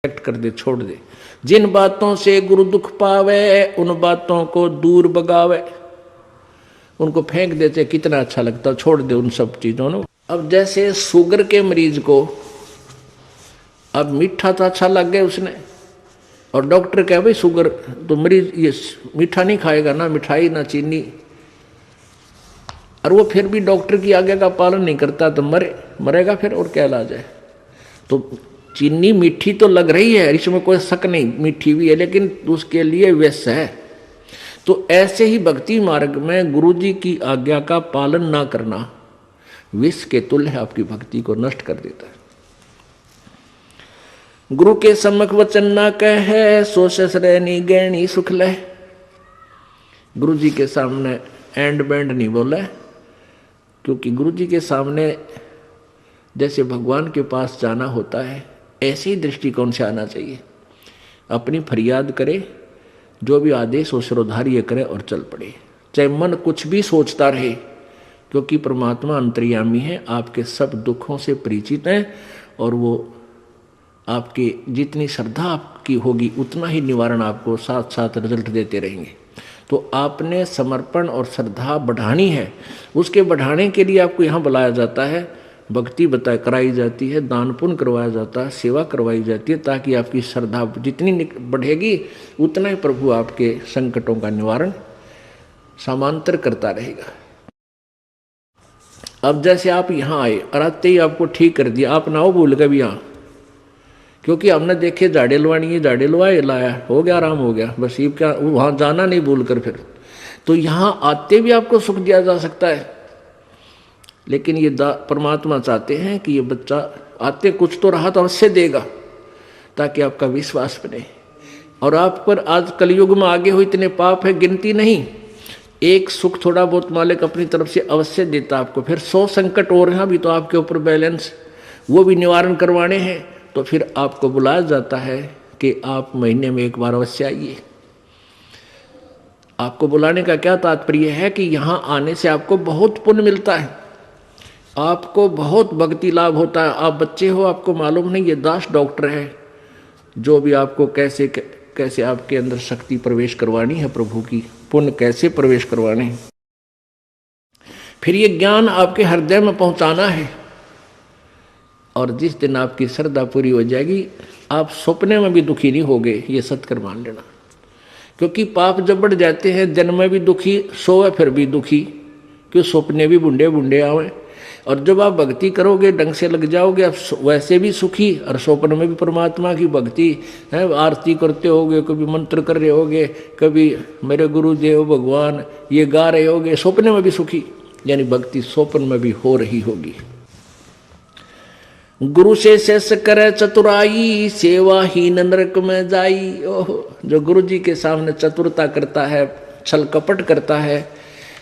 कर दे, छोड़ दे। जिन बातों से गुरु दुख पावे उन बातों को दूर बगावे। उनको फेंक देते, कितना अच्छा लगता, छोड़ दे उन सब चीजों ने। अब जैसे शुगर के मरीज को अब मीठा तो अच्छा लग गया उसने, और डॉक्टर कहे भाई शुगर तो मरीज ये मीठा नहीं खाएगा, ना मिठाई ना चीनी, और वो फिर भी डॉक्टर की आज्ञा का पालन नहीं करता तो मरेगा फिर, और क्या इलाज है। तो चीनी मीठी तो लग रही है, इसमें कोई शक नहीं, मीठी भी है, लेकिन उसके लिए विष है। तो ऐसे ही भक्ति मार्ग में गुरु जी की आज्ञा का पालन ना करना विष के तुल्य है, आपकी भक्ति को नष्ट कर देता है। गुरु के सम्मुख वचन ना कहे सो ससरैनी गैनी सुख ले। गुरु जी के सामने एंड बैंड नहीं बोला, क्योंकि गुरु जी के सामने जैसे भगवान के पास जाना होता है ऐसे ही दृष्टिकोण से आना चाहिए। अपनी फरियाद करे, जो भी आदेश हो श्रोधार्य करे और चल पड़े, चाहे मन कुछ भी सोचता रहे, क्योंकि परमात्मा अंतर्यामी है, आपके सब दुखों से परिचित है, और वो आपके जितनी श्रद्धा आपकी होगी उतना ही निवारण आपको साथ साथ रिजल्ट देते रहेंगे। तो आपने समर्पण और श्रद्धा बढ़ानी है, उसके बढ़ाने के लिए आपको यहाँ बुलाया जाता है, भक्ति कराई जाती है, दान पुण्य करवाया जाता है, सेवा करवाई जाती है, ताकि आपकी श्रद्धा जितनी बढ़ेगी उतना ही प्रभु आपके संकटों का निवारण समांतर करता रहेगा। अब जैसे आप यहाँ आए और आते ही आपको ठीक कर दिया, आप ना हो भूल गए भी यहाँ, क्योंकि हमने देखे झाड़े लवानी है, झाड़े लवाए लाया, हो गया, आराम हो गया, बस ये क्या वहाँ जाना नहीं भूल कर फिर। तो यहाँ आते भी आपको सुख दिया जा सकता है, लेकिन ये परमात्मा चाहते हैं कि ये बच्चा आते कुछ तो राहत अवश्य देगा, ताकि आपका विश्वास बने। और आप पर आज कलयुग में आगे हो इतने पाप है, गिनती नहीं। एक सुख थोड़ा बहुत मालिक अपनी तरफ से अवश्य देता आपको, फिर 100 संकट और हैं अभी तो आपके ऊपर बैलेंस, वो भी निवारण करवाने हैं। तो फिर आपको बुलाया जाता है कि आप महीने में एक बार अवश्य आइए। आपको बुलाने का क्या तात्पर्य है कि यहाँ आने से आपको बहुत पुण्य मिलता है, आपको बहुत भक्ति लाभ होता है। आप बच्चे हो, आपको मालूम नहीं, ये दास डॉक्टर है, जो भी आपको कैसे कैसे आपके अंदर शक्ति प्रवेश करवानी है, प्रभु की पुण्य कैसे प्रवेश करवाने हैं, फिर ये ज्ञान आपके हृदय में पहुंचाना है। और जिस दिन आपकी श्रद्धा पूरी हो जाएगी, आप सपने में भी दुखी नहीं होगे, ये सत्कर मान लेना। क्योंकि पाप जब बढ़ जाते हैं, दिन में भी दुखी, सोए फिर भी दुखी, क्यों सपने भी बुंडे बुंडे आवे। और जब आप भक्ति करोगे, ढंग से लग जाओगे, आप वैसे भी सुखी, और स्वप्न में भी परमात्मा की भक्ति है, आरती करते होगे, कभी मंत्र कर रहे होगे, कभी मेरे गुरुदेव भगवान ये गा रहे होगे, स्वप्न में भी सुखी, यानी भक्ति स्वप्न में भी हो रही होगी। गुरु से शेष करे चतुराई सेवा ही नरक में जाई। ओह, जो गुरु जी के सामने चतुरता करता है, छल कपट करता है,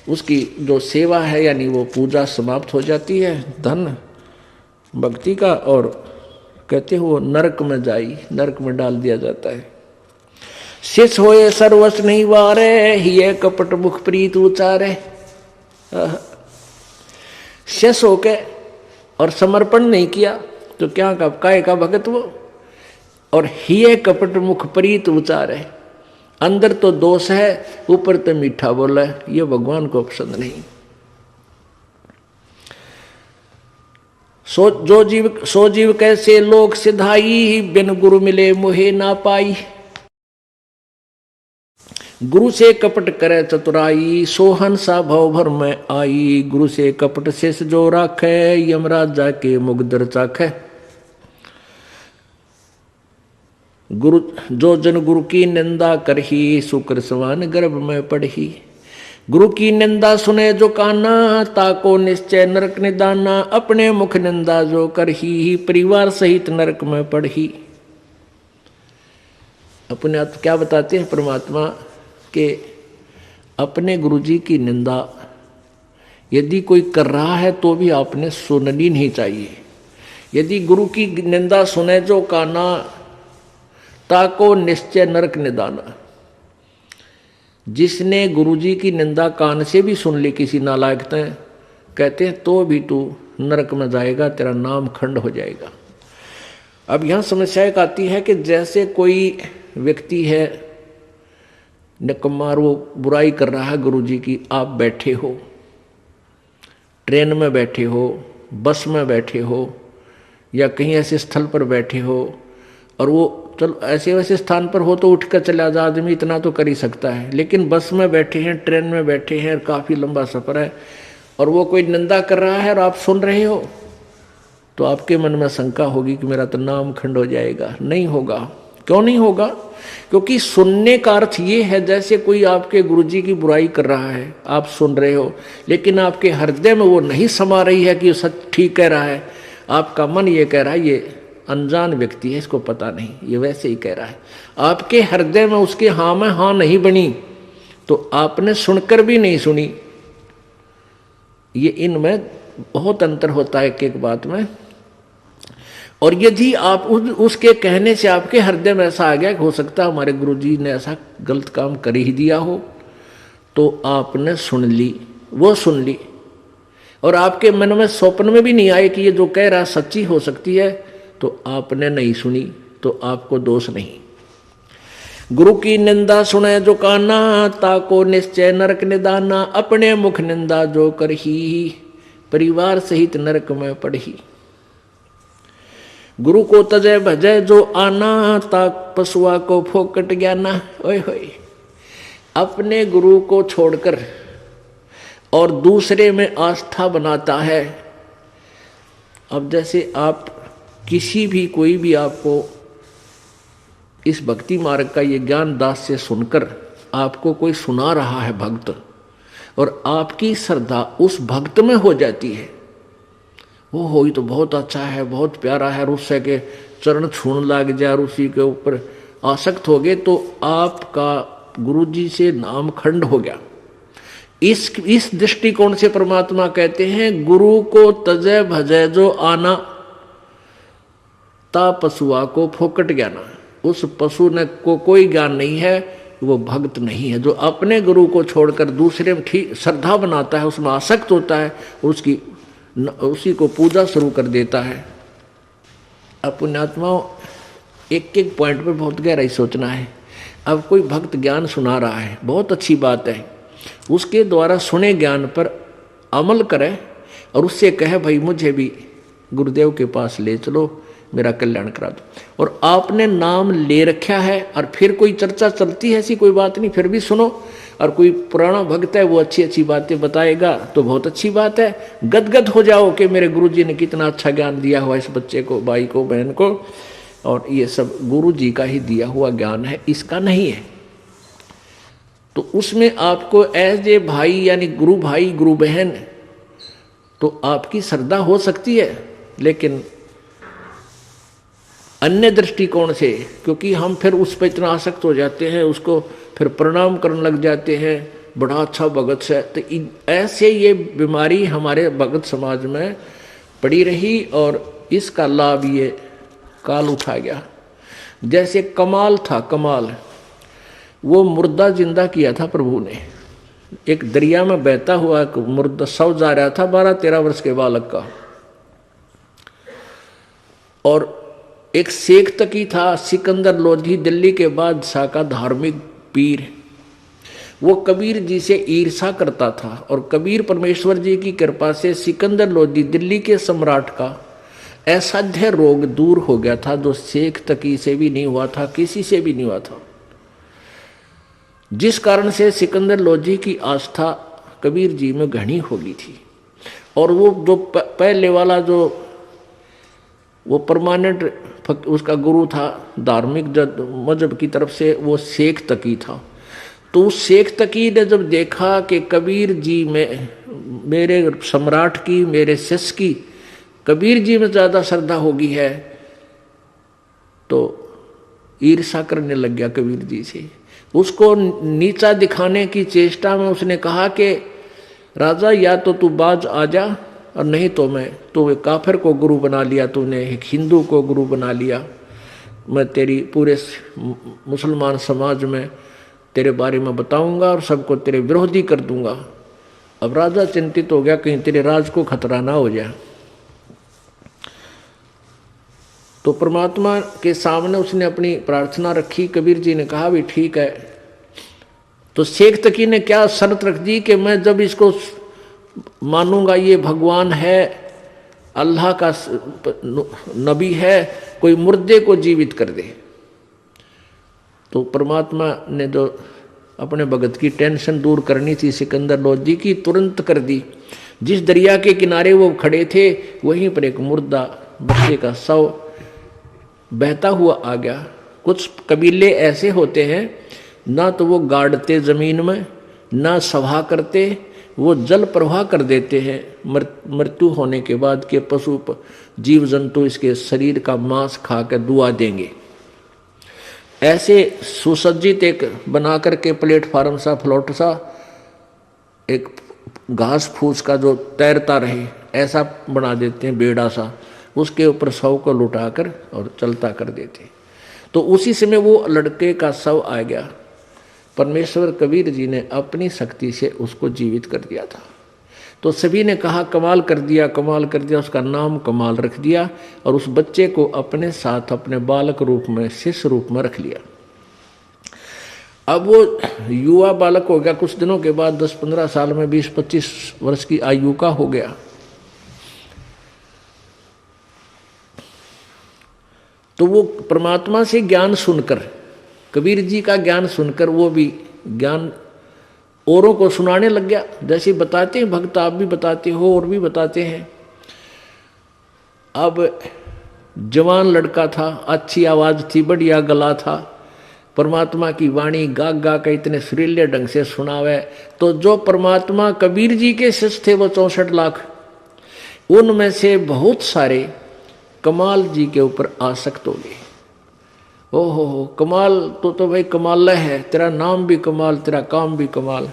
उसकी जो सेवा है यानी वो पूजा समाप्त हो जाती है, धन भक्ति का, और कहते हो नरक में जाई, नरक में डाल दिया जाता है। शिष होए सर्वस नहीं वारे ही कपट मुख प्रीत उचारे। शेष होके और समर्पण नहीं किया तो क्या काय का भगत वो, और हिये कपट मुख प्रीत उचारे। अंदर तो दोष है, ऊपर तो मीठा बोला है, ये भगवान को पसंद नहीं। सो जीव कैसे लोक सिधाई बिन गुरु मिले मोहे ना पाई। गुरु से कपट करे चतुराई सोहन सा भव भर में आई। गुरु से कपट शेष जो राखे यमराज जाके मुगदर चाखे। गुरु जो जन गुरु की निंदा करही शुक्र सवान गर्भ में पढ़ही। गुरु की निंदा सुने जो काना ताको निश्चय नरक निदाना। अपने मुख निंदा जो करही परिवार सहित नरक में पढ़ही। अपने आप क्या बताते हैं परमात्मा के, अपने गुरुजी की निंदा यदि कोई कर रहा है तो भी आपने सुननी नहीं चाहिए। यदि गुरु की निंदा सुने जो काना ताको निश्चय नरक निदाना। जिसने गुरुजी की निंदा कान से भी सुन ली किसी नालायक ने, कहते हैं तो भी तू नरक में जाएगा, तेरा नाम खंड हो जाएगा। अब यहाँ समस्या एक आती है कि जैसे कोई व्यक्ति है निकम्मा, वो बुराई कर रहा है गुरुजी की, आप बैठे हो, ट्रेन में बैठे हो, बस में बैठे हो, या कहीं ऐसे स्थल पर बैठे हो, और वो चलो ऐसे वैसे स्थान पर हो तो उठ कर चला जा, आदमी इतना तो कर ही सकता है, लेकिन बस में बैठे हैं, ट्रेन में बैठे हैं, काफ़ी लंबा सफ़र है, और वो कोई निंदा कर रहा है और आप सुन रहे हो, तो आपके मन में शंका होगी कि मेरा तो नाम खंड हो जाएगा। नहीं होगा। क्यों नहीं होगा? क्योंकि सुनने का अर्थ ये है जैसे कोई आपके गुरुजी की बुराई कर रहा है, आप सुन रहे हो, लेकिन आपके हृदय में वो नहीं समा रही है कि सच ठीक कह रहा है। आपका मन ये कह रहा है ये अनजान व्यक्ति है, इसको पता नहीं, ये वैसे ही कह रहा है। आपके हृदय में उसके हाँ में हाँ नहीं बनी, तो आपने सुनकर भी नहीं सुनी। ये इनमें बहुत अंतर होता है एक एक बात में। और यदि आप उसके कहने से आपके हृदय में ऐसा आ गया कि हो सकता है हमारे गुरुजी ने ऐसा गलत काम कर ही दिया हो, तो आपने सुन ली, वो सुन ली, और आपके मन में स्वप्न में भी नहीं आए कि ये जो कह रहा सच्ची हो सकती है, तो आपने नहीं सुनी, तो आपको दोष नहीं। गुरु की निंदा सुने जो काना, ताको निश्चय नरक निदाना, अपने मुख निंदा जो करही, परिवार सहित नरक में पढ़ी। गुरु को तजय भजय जो आना, ताक पशुआ को फोकट ज्ञाना। ओए होए, अपने गुरु को छोड़कर और दूसरे में आस्था बनाता है। अब जैसे आप किसी भी कोई भी आपको इस भक्ति मार्ग का ये ज्ञान दास से सुनकर आपको कोई सुना रहा है भक्त, और आपकी श्रद्धा उस भक्त में हो जाती है, वो हो तो बहुत अच्छा है, बहुत प्यारा है, और उससे के चरण छूने लग जाए और उसी के ऊपर आसक्त हो गए, तो आपका गुरुजी से नाम खंड हो गया। इस दृष्टिकोण से परमात्मा कहते हैं गुरु को तजय भजय जो आना, ता पशुआ को फोकट ज्ञाना। उस पशु ने को कोई ज्ञान नहीं है, वो भक्त नहीं है। जो अपने गुरु को छोड़कर दूसरे में ठीक श्रद्धा बनाता है, उसमें आसक्त होता है, उसी को पूजा शुरू कर देता है। अब पुण्यात्माओं, एक एक पॉइंट पर बहुत गहराई सोचना है। अब कोई भक्त ज्ञान सुना रहा है, बहुत अच्छी बात है, उसके द्वारा सुने ज्ञान पर अमल करे और उससे कहे भाई मुझे भी गुरुदेव के पास ले चलो, मेरा कल्याण करा दो। और आपने नाम ले रखा है और फिर कोई चर्चा चलती है, ऐसी कोई बात नहीं, फिर भी सुनो। और कोई पुराना भक्त है वो अच्छी अच्छी बातें बताएगा तो बहुत अच्छी बात है, गदगद हो जाओ कि मेरे गुरुजी ने कितना अच्छा ज्ञान दिया हुआ इस बच्चे को, भाई को, बहन को, और ये सब गुरुजी का ही दिया हुआ ज्ञान है, इसका नहीं है। तो उसमें आपको एज ए भाई यानी गुरु भाई गुरु बहन तो आपकी श्रद्धा हो सकती है, लेकिन अन्य दृष्टिकोण से, क्योंकि हम फिर उस पर इतना आसक्त हो जाते हैं, उसको फिर प्रणाम करने लग जाते हैं, बड़ा अच्छा भगत है, तो ऐसे ये बीमारी हमारे भगत समाज में पड़ी रही और इसका लाभ ये काल उठा गया। जैसे कमाल था, कमाल वो मुर्दा जिंदा किया था प्रभु ने। एक दरिया में बहता हुआ एक मुर्दा शव जा रहा था 12-13 वर्ष के बालक का, और एक शेख तकी था सिकंदर लोधी, दिल्ली के बादशाह का धार्मिक पीर। वो कबीर जी से ईर्षा करता था और कबीर परमेश्वर जी की कृपा से सिकंदर लोधी दिल्ली के सम्राट का असाध्य रोग दूर हो गया था, जो शेख तकी से भी नहीं हुआ था, किसी से भी नहीं हुआ था, जिस कारण से सिकंदर लोधी की आस्था कबीर जी में घनी हो गई थी। और वो जो पहले वाला जो वो परमानेंट उसका गुरु था धार्मिक मजहब की तरफ से, वो शेख तकी था। तो उस शेख तकी ने जब देखा कि कबीर जी में, मेरे सम्राट की, मेरे शिष्य की कबीर जी में ज़्यादा श्रद्धा होगी है, तो ईर्षा करने लग गया कबीर जी से। उसको नीचा दिखाने की चेष्टा में उसने कहा कि राजा या तो तू बाज आ जा और नहीं तो मैं, तो एक काफिर को गुरु बना लिया तूने, एक हिंदू को गुरु बना लिया, मैं तेरी पूरे मुसलमान समाज में तेरे बारे में बताऊंगा और सबको तेरे विरोधी कर दूंगा। अब राजा चिंतित हो गया कहीं तेरे राज को खतरा ना हो जाए। तो परमात्मा के सामने उसने अपनी प्रार्थना रखी। कबीर जी ने कहा भी ठीक है। तो शेख तकी ने क्या शर्त रख दी कि मैं जब इसको मानूंगा ये भगवान है, अल्लाह का नबी है, कोई मुर्दे को जीवित कर दे। तो परमात्मा ने जो अपने भगत की टेंशन दूर करनी थी सिकंदर लोधी की, तुरंत कर दी। जिस दरिया के किनारे वो खड़े थे वहीं पर एक मुर्दा बच्चे का शव बहता हुआ आ गया। कुछ कबीले ऐसे होते हैं, ना तो वो गाड़ते जमीन में, ना सभा करते, वो जल प्रवाह कर देते हैं। मृत्यु होने के बाद के पशु जीव जंतु इसके शरीर का मांस खा कर दुआ देंगे। ऐसे सुसज्जित एक बना करके प्लेटफार्म सा, फ्लोट सा, एक घास फूस का जो तैरता रहे ऐसा बना देते हैं, बेड़ा सा, उसके ऊपर शव को लुटाकर और चलता कर देते। तो उसी समय वो लड़के का शव आ गया। परमेश्वर कबीर जी ने अपनी शक्ति से उसको जीवित कर दिया था। तो सभी ने कहा कमाल कर दिया, कमाल कर दिया। उसका नाम कमाल रख दिया और उस बच्चे को अपने साथ अपने बालक रूप में, शिष्य रूप में रख लिया। अब वो युवा बालक हो गया। कुछ दिनों के बाद 10-15 साल में 20-25 वर्ष की आयु का हो गया। तो वो परमात्मा से ज्ञान सुनकर, कबीर जी का ज्ञान सुनकर वो भी ज्ञान औरों को सुनाने लग गया। जैसे बताते हैं भक्त, आप भी बताते हो और भी बताते हैं। अब जवान लड़का था, अच्छी आवाज थी, बढ़िया गला था, परमात्मा की वाणी गा गा के इतने सुरीले ढंग से सुनावे। तो जो परमात्मा कबीर जी के शिष्य थे वो 64 लाख, उनमें से बहुत सारे कमाल जी के ऊपर आसक्त हो गए। ओहो कमाल तो भाई कमाल है, तेरा नाम भी कमाल, तेरा काम भी कमाल,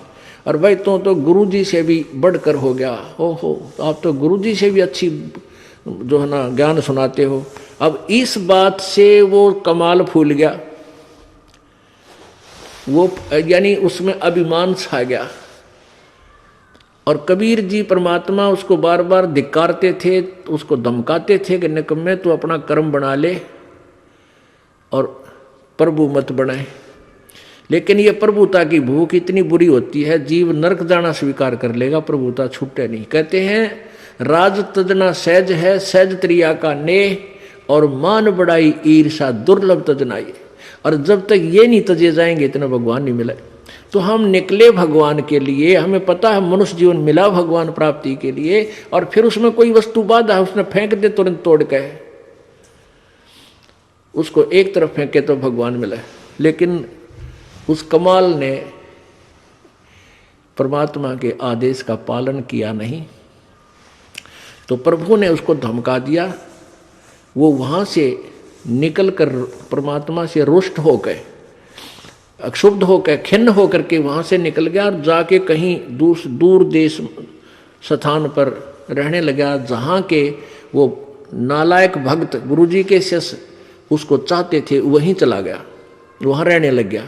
और भाई तो गुरु जी से भी बढ़कर हो गया। ओहो आप तो गुरु जी से भी अच्छी जो है ना ज्ञान सुनाते हो। अब इस बात से वो कमाल फूल गया, वो यानी उसमें अभिमान छा गया। और कबीर जी परमात्मा उसको बार बार धिक्कारते थे, उसको धमकाते थे कि निकम्मे तू अपना कर्म बना ले और प्रभु मत बनाए। लेकिन ये प्रभुता की भूख इतनी बुरी होती है, जीव नरक जाना स्वीकार कर लेगा, प्रभुता छूटे नहीं। कहते हैं राज तजना सहज है, सहज त्रिया का नेह, और मान बढ़ाई ईर्षा दुर्लभ तजनाई। और जब तक ये नहीं तजे जाएंगे इतना भगवान नहीं मिले। तो हम निकले भगवान के लिए, हमें पता है मनुष्य जीवन मिला भगवान प्राप्ति के लिए, और फिर उसमें कोई वस्तु बाधा उसने फेंक दे तुरंत तोड़ के, उसको एक तरफ फेंके तो भगवान मिला। लेकिन उस कमाल ने परमात्मा के आदेश का पालन किया नहीं, तो प्रभु ने उसको धमका दिया। वो वहां से निकलकर परमात्मा से रुष्ट होकर, अक्षुब्ध होकर, खिन्न होकर के वहां से निकल गया और जाके कहीं दूर देश स्थान पर रहने लगा, जहां के वो नालायक भक्त गुरुजी के शिष्य उसको चाहते थे, वहीं चला गया, वहां रहने लग गया।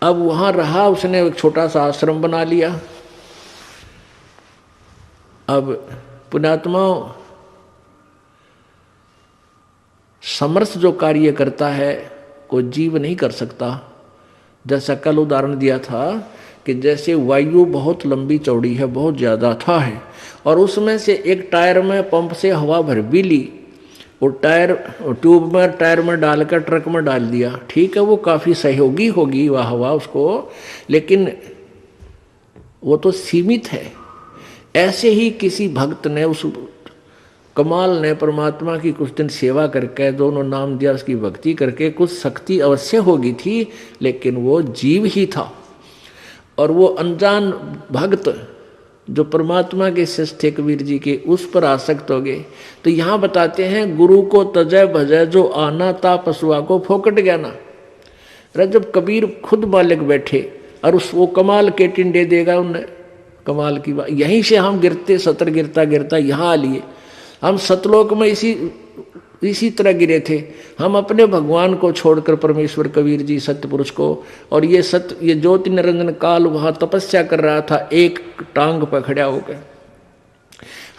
अब वहां रहा, उसने एक छोटा सा आश्रम बना लिया। अब पुण्यात्मा समर्थ जो कार्य करता है कोई जीव नहीं कर सकता। जैसा कल उदाहरण दिया था कि जैसे वायु बहुत लंबी चौड़ी है, बहुत ज़्यादा था है, और उसमें से एक टायर में पंप से हवा भर भी ली, वो टायर ट्यूब में टायर में डालकर ट्रक में डाल दिया, ठीक है वो काफ़ी सहयोगी होगी वह हवा उसको, लेकिन वो तो सीमित है। ऐसे ही किसी भक्त ने, उस कमाल ने परमात्मा की कुछ दिन सेवा करके, दोनों नाम दिया, उसकी भक्ति करके कुछ शक्ति अवश्य होगी थी, लेकिन वो जीव ही था। और वो अनजान भक्त जो परमात्मा के शिष्य थे कबीर जी के, उस पर आसक्त हो गए। तो यहाँ बताते हैं गुरु को तजय भजय जो आना ता पशुआ को फोकट गया ना। जब कबीर खुद बालक बैठे और उस वो कमाल के टिंडे देगा उन्हें, कमाल की बात। यहीं से हम गिरते, सतर गिरता गिरता यहाँ आ लिए। हम सतलोक में इसी तरह गिरे थे। हम अपने भगवान को छोड़कर परमेश्वर कबीर जी सत्य पुरुष को, और ये ज्योति निरंजन काल वहाँ तपस्या कर रहा था एक टांग पर खड़ा होकर।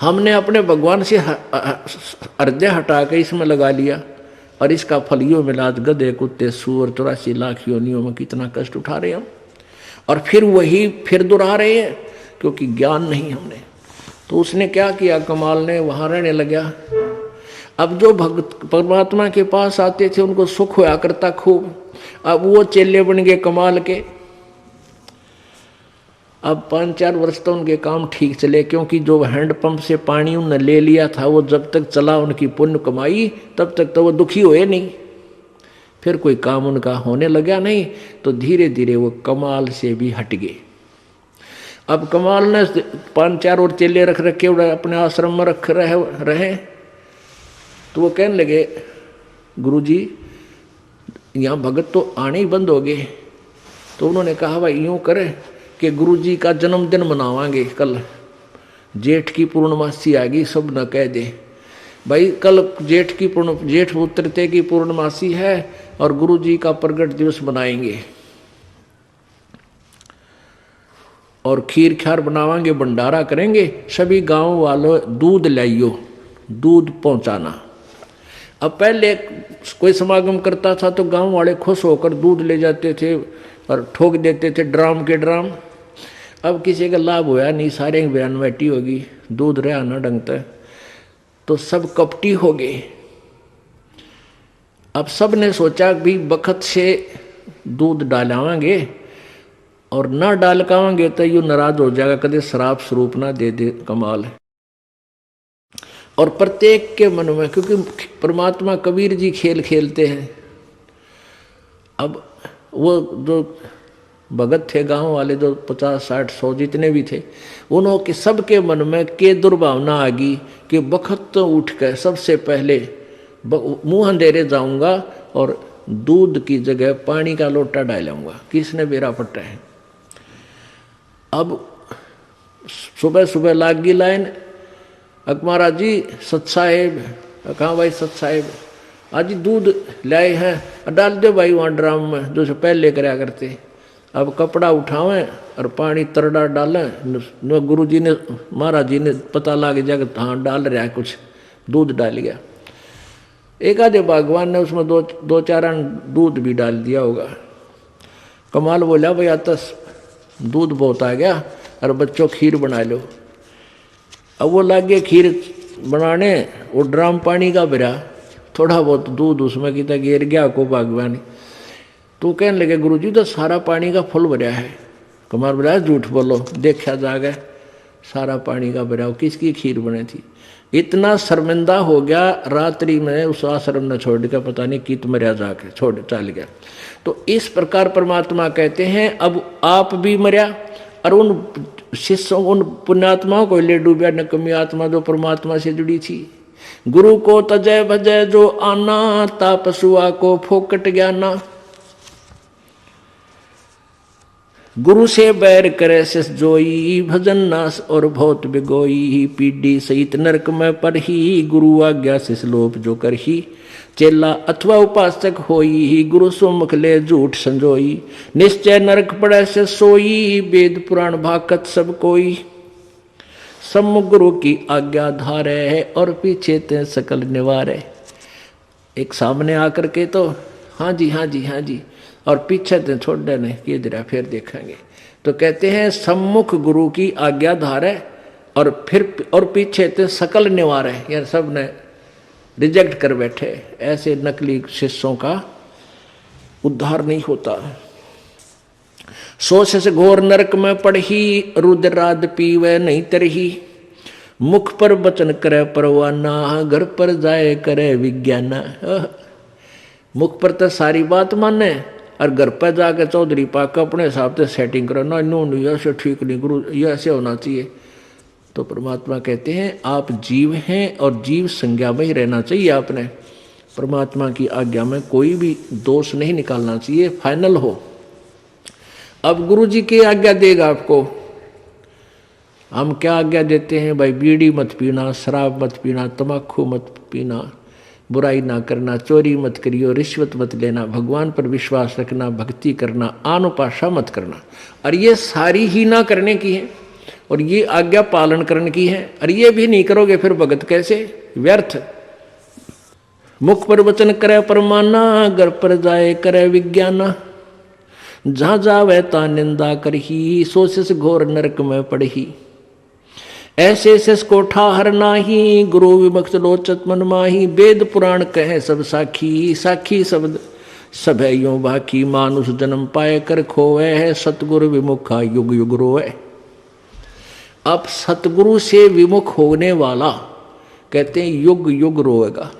हमने अपने भगवान से हृदय हटा के इसमें लगा लिया और इसका फल यो मिला। गधे कुत्ते सूअर 84 लाख योनियों में कितना कष्ट उठा रहे हम और फिर वही फिर दोहरा रहे हैं क्योंकि ज्ञान नहीं हमने। तो उसने क्या किया, कमाल ने वहां रहने लगा। अब जो भक्त परमात्मा के पास आते थे उनको सुख होया करता खूब। अब वो चेले बन गए कमाल के। अब 5-4 वर्ष तो उनके काम ठीक चले क्योंकि जो हैंडपंप से पानी उन्होंने ले लिया था वो जब तक चला उनकी पुण्य कमाई तब तक तो वो दुखी हुए नहीं। फिर कोई काम उनका होने लगा नहीं तो धीरे धीरे वो कमाल से भी हट गए। अब कमाल ने 5-4 और चेले रख रखे अपने आश्रम में रख रहे तो वो कहने लगे गुरुजी यहाँ भगत तो आने ही बंद हो गए। तो उन्होंने कहा भाई यूँ करे कि गुरुजी का जन्मदिन मनावांगे कल, जेठ की पूर्णमासी आ गई, सब न कह दे भाई कल जेठ उतरते की पूर्णमासी है और गुरुजी का प्रगट दिवस मनाएंगे और खीर खार बनावांगे, भंडारा करेंगे, सभी गांव वालों दूध लाइयो, दूध पहुंचाना। अब पहले कोई समागम करता था तो गांव वाले खुश होकर दूध ले जाते थे और ठोक देते थे ड्राम के ड्राम। अब किसी का लाभ होया नहीं, सारे की बयान बैठी होगी, दूध रहा ना ढंगता तो सब कपटी हो गए। अब सब ने सोचा भी बखत से दूध डालावांगे और ना डाल कावांगे तो यू नाराज हो जाएगा, कदे शराब स्वरूप ना दे दे। कमाल है। और प्रत्येक के मन में, क्योंकि परमात्मा कबीर जी खेल खेलते हैं। अब वो जो भगत थे गांव वाले जो 50, 60, 100 जितने भी थे उन्होंने सबके मन में के दुर्भावना आ गई कि बखत तो उठ कर सबसे पहले मुंह अंधेरे जाऊंगा और दूध की जगह पानी का लोटा डालूंगा, किसने बेरा पट्टा है। अब सुबह सुबह लाग गई लाइन, महाराज जी सत साहेब, कहाँ भाई सत साहेब, आज दूध लाए हैं, डाल दो भाई वहाँ ड्राम में जो पहले कराया करते। अब कपड़ा उठावें और पानी तरड़ा डालें। गुरु जी ने महाराज जी ने पता लग जाएगा हाँ डाल रहा है कुछ, दूध डाल गया। एक आधे भगवान ने उसमें दो चार दूध भी डाल दिया होगा। कमाल बोला भाई आता दूध बहुत आ गया और बच्चों खीर बना लो। अब वो लग गए खीर बनाने, वो ड्राम पानी का भरा, थोड़ा बहुत दूध उसमें कितना गिर गया को भगवान। तो कहने लगे गुरुजी तो सारा पानी का फुल भरा है। कुमार बोला झूठ बोलो, देखा जाएगा सारा पानी का भरा, किसकी खीर बनी थी। इतना शर्मिंदा हो गया, रात्रि में उस आश्रम ने छोड़ के पता नहीं कित मरिया जाके छोड़ चल गया। तो इस प्रकार परमात्मा कहते हैं अब आप भी मरिया और उन शिष्यों उन पुण्यात्माओं को ले डूबा, नकमी आत्मा जो परमात्मा से जुड़ी थी। गुरु को तजय भजय जो आना, तापसुआ को फोकट ज्ञाना। गुरु से बैर करे शिष जोई, भजन नास और बहुत बिगोई। पीढ़ी सहित नरक में पढ़ी, गुरु आज्ञा शिष लोप जो करही। चेला अथवा उपासक होई, गुरु सुमुख ले झूठ संजोई। निश्चय नरक पड़े से सोई, वेद पुराण भाकत सब कोई। सम्मुख गुरु की आज्ञा धारे, और पीछे ते सकल निवारे। एक सामने आकर के तो हाँ जी हाँ जी हाँ जी, और पीछे ते छोड़ देने कि जरा फिर देखेंगे। तो कहते हैं सम्मुख गुरु की आज्ञा धारे और फिर और पीछे ते सकल निवारे। यार सब ने रिजेक्ट कर बैठे। ऐसे नकली शिष्यों का उद्धार नहीं होता। सोच से घोर नरक में पढ़ी, रुद्राद पीवे नहीं तरही। मुख पर वचन करे परवाना, घर पर जाए करे विज्ञाना। मुख पर तो सारी बात माने और घर पर जाकर चौधरी पाक अपने हिसाब से सेटिंग करो ना, नहीं ऐसे ठीक नहीं गुरु, ये ऐसे होना चाहिए। तो परमात्मा कहते हैं आप जीव हैं और जीव संज्ञा में ही रहना चाहिए। आपने परमात्मा की आज्ञा में कोई भी दोष नहीं निकालना चाहिए, फाइनल हो। अब गुरु जी की आज्ञा देगा आपको। हम क्या आज्ञा देते हैं भाई? बीड़ी मत पीना, शराब मत पीना, तम्बाकू मत पीना, बुराई ना करना, चोरी मत करियो, रिश्वत मत लेना, भगवान पर विश्वास रखना, भक्ति करना, आन उपासना मत करना। और ये सारी ही ना करने की है। और ये आज्ञा पालन करने की है। और ये भी नहीं करोगे फिर भगत कैसे, व्यर्थ। मुख पर वचन करे परमाना, घर पर जाए करे विज्ञाना। जहाँ जावे ता निंदा करही, सोच घोर नरक में पड़ही। ऐसे शेष को ठाहर नाही, गुरु विमुक्त लोचत मन माही। वेद पुराण कहे सब साखी, साखी शब्द सब है यूं बाकी। मानुष जन्म पाए कर खोवे है, सतगुरु विमुखा युग युग रोए। अब सतगुरु से विमुख होने वाला कहते हैं युग युग रोएगा।